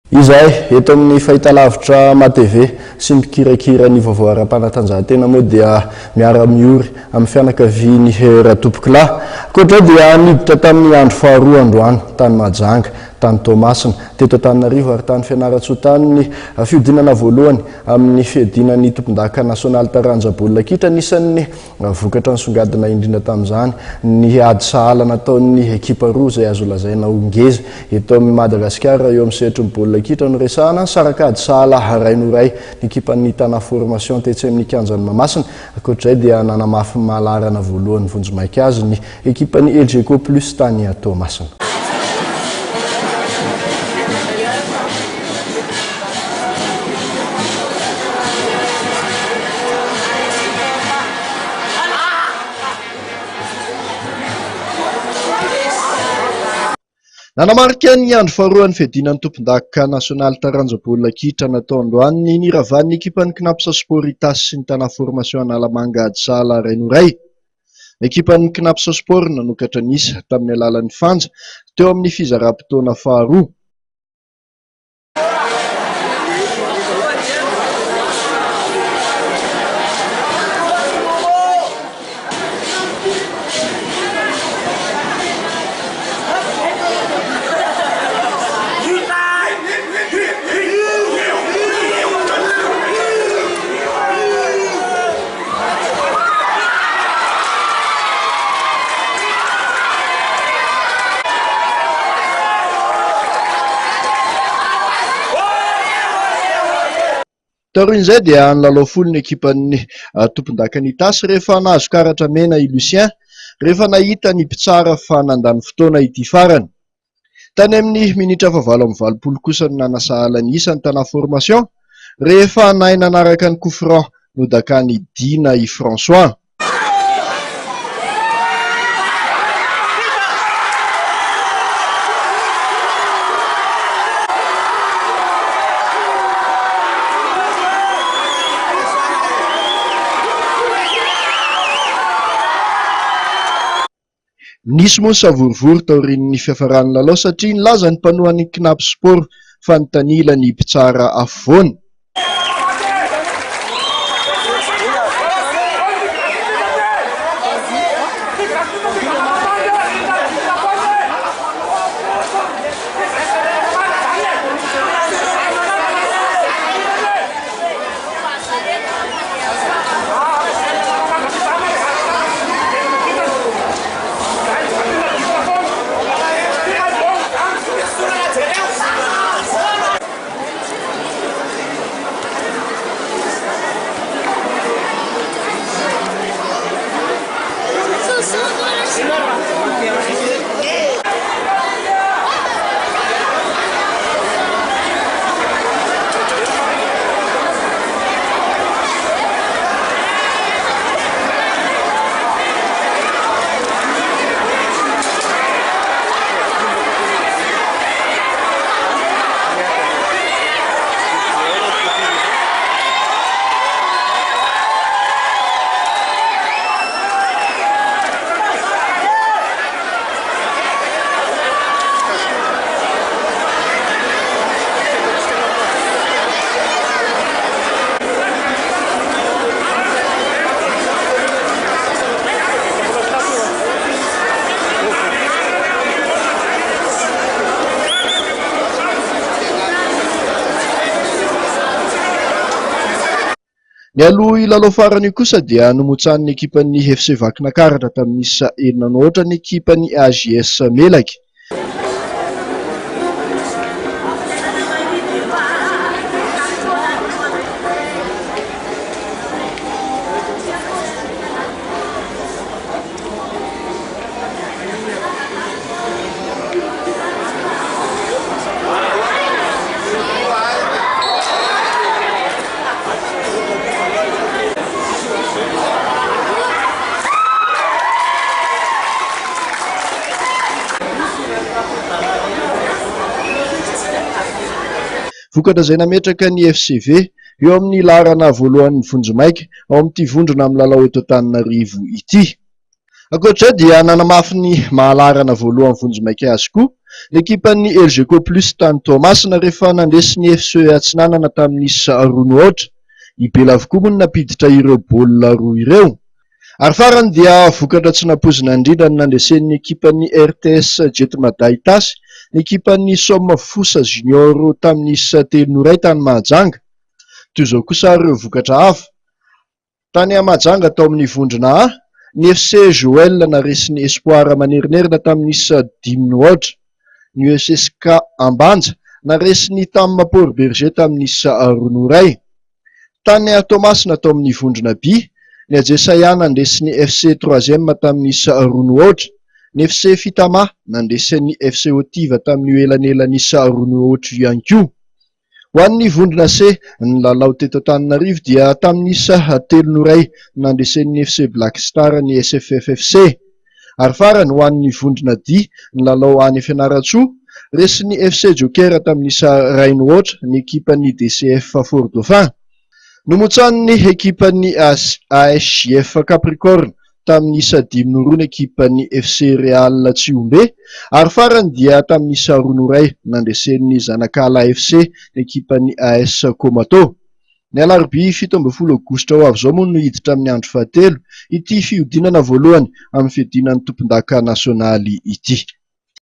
Izay eto amin'ny fahitalavitra matv sy mikirakira ny vaovao ara-panatanjahantena moa dia miara-miory amin'ny fianakavian'ny ratompoko lahy. Koatra dia niditra tamin'ny andro faharoa androany tany Mahajanga, tany Toamasina, teto Antananarivo ary tany Fianarantsoa ny fiodinana voalohany amin'ny fiadinan'ny tompon-daka nasionaly taranja baolina kitra. Nisan'ny vokatra nisongadina indrindra tamin'izany ny ady sahala nataon'ny ekipa roa izay azo lazaina ho ngeza eto amin'ny Madagasikara eo amin'ny sehatry ny baolina kitra no resahana saraka ady sahala ray noray ny ekipan'ny Tana Formation tetsy amin'ny kianjan'ny Mahamasina. Ankoatr'izay dia nanamafy mahalarana voalohany vonjy-maika azy ny ekipan'ny LGK Plus tany Toamasina. Nanamarika ny andro faharoan'ny fiadinan'ny tompon-daka nasionaly taranja baolina kitra natao androany ny niravan'ny ekipan'ny Knapsa Sport sy ny Tana Formation Analamanga ady sahala ray noray. Ekipan'ny Knapsa Sport nanokatra nisa tamin'ny alalan'ny fanja teo amin'ny fizaram-potoana faharoa. Taorian'izay dia nilalao folo ny ekipan'ny tompon-daka ny Tasy rehefa nahazo karatra mena i Lucien rehefa nahita ny mpitsara fa nandany fotoana ity farany. Tany amin'ny minitra fahavalo amby valopolo kosa no nanasahala ny isa ny Tana Formation rehefa nahay nanaraka ny coup franc nodakany Dina i François. Nisy moa savorivory taorian'ny fiafaran'ny lalao satria nilaza ny mpanohan'ny Knapsa Sport fa nitanila ny mpitsara afovoany. Ny aloha ilalao farany kosa dia nomotsan'ny ekipan'ny FC Vakinakaratra tamin'ny isa 4-0 ny ekipan'ny AJS Melaky. Vokatra izay nametraka ny FCV eo amin'ny larana voalohan'ny vonjy-maika ao amin'ity vondrona amin'ny lalao eto Antananarivo ity. Ankoatra dia nanamafy ny mahalarana voalohany vonjy-maika azy koa ny ekipan'ny LGK Plus tany Toamasina rehefa nandresy ny FC Atsinanana tamin'ny 2-0. Ibela avokoa moa napiditra ireo baolina roa ireo. Ary farany dia vokatra tsy nampozina indrindra ny nandresen'ny ekipan'ny RTS Jet Madaitasy ny ekipan'ny Somme Fossa Junior tamin'ny 3-1 tany Mahajanga. Toy izao kosa ireo vokatra hafa. Tany Mahajanga tao amin'ny vondrona A, ny FC Joel naresy ny Espoir Manerinerina tamin'ny 5-0. Ny USSK Ambanja naresy ny Tamma Port Berger tamin'ny 2-1. Tany Toamasina tao amin'ny vondrona B, ny Ajesaiana nandresy ny FC 3e tamin'ny 2-0. Ny FC Fitama nandresy ny FC Otiva tamin'ny elanelan'ny 2-0 ihany koa. Ho an'ny vondrona C, ny lalao teto Antananarivo dia tamin'ny 3-1 nandresen'ny FC Black Star ny SFFFC. Ary farany ho an'ny vondrona D, ny lalao any Fianaratsoa resy ny FC Joker tamin'ny 2-1 ny ekipan'ny DCF Fort Dauphin. Nomotsan'ny ekipan'ny ASJF Capricorne tamin'ny 5-2 ny ekipan'ny FC Real Tsiombe. Ary farany dia tamin'ny 2-1 nandresen'ny Zanakala FC ny ekipan'ny AS Komato. Ny alarobia 17 Aogositra ho avy izao moa no hiditra amin'ny andro fahatelo ity fihodinana voalohany amin'ny fihodinan'ny tompon-daka nasionaly ity.